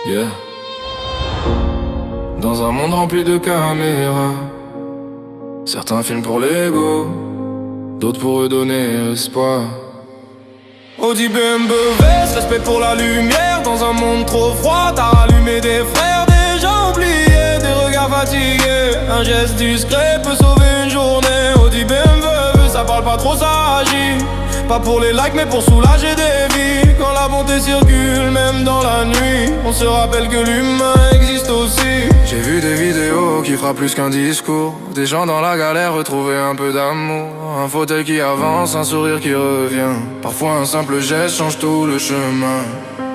Yeah. Dans un monde rempli de caméras, certains filment pour l'ego, d'autres pour eux donner espoir. Audi BMW, respect pour la lumière. Dans un monde trop froid, t'as rallumé des frères déjà oubliés, des regards fatigués. Un geste discret peut sauver une journée. Audi BMW, ça parle pas trop, ça agit. Pas pour les likes mais pour soulager des vies. Quand la bonté circule, même dans la nuit, on se rappelle que l'humain existe aussi. J'ai vu des vidéos qui frappent plus qu'un discours. Des gens dans la galère retrouver un peu d'amour. Un fauteuil qui avance, un sourire qui revient. Parfois un simple geste change tout le chemin.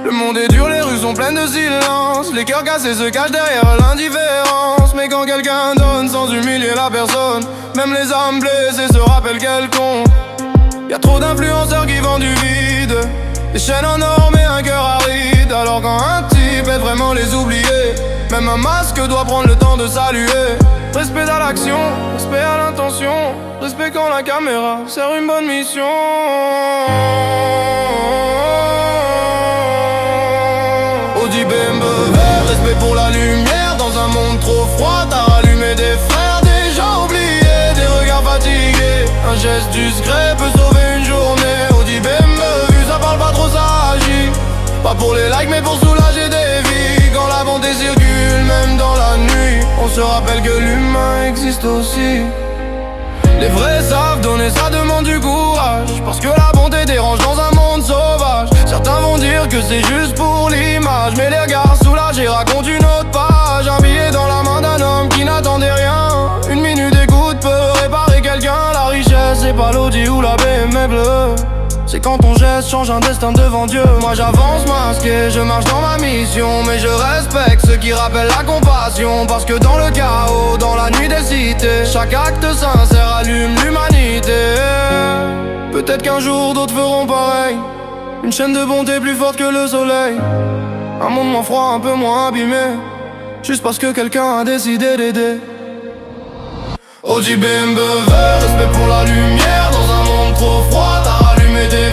Le monde est dur, les rues sont pleines de silence. Les cœurs cassés se cachent derrière l'indifférence. Mais quand quelqu'un donne sans humilier la personne, même les âmes blessées se rappellent qu'elles comptent. Y'a trop d'influenceurs qui vendent du vide, des chaînes en or et un cœur aride. Alors quand un type aide vraiment les oublier, même un masque doit prendre le temps de saluer. Respect à l'action, respect à l'intention, respect quand la caméra sert une bonne mission. Audi BMW, respect pour la lumière. Dans un monde trop froid, t'as rallumé des frères déjà oubliés, des regards fatigués. Un geste discret peut sauver une journée. Audi BMW, ça parle pas trop, ça agit. Pas pour les likes mais pour soulager des vies. Quand la bonté circule, même dans la nuit, on se rappelle que l'humain existe aussi. Les vrais savent donner, ça demande du courage, parce que la bonté dérange dans un monde sauvage. Certains vont dire que c'est juste pour l'image, mais les regards soulagés racontent une autre page. Un billet dans la main d'un homme qui n'attendait rien. Une minute d'écoute peut réparer quelqu'un. La richesse c'est pas l'Audi ou la BMW, c'est quand ton geste change un destin devant Dieu. Moi j'avance masqué, je marche dans ma mission, mais je respecte ceux qui rappellent la compassion. Parce que dans le chaos, dans la nuit des cités, chaque acte sincère allume l'humanité. Peut-être qu'un jour d'autres feront pareil, une chaîne de bonté plus forte que le soleil. Un monde moins froid, un peu moins abîmé, juste parce que quelqu'un a décidé d'aider. Audi BMW, respect pour la lumière. Dans un monde trop froid, t'as rallumé des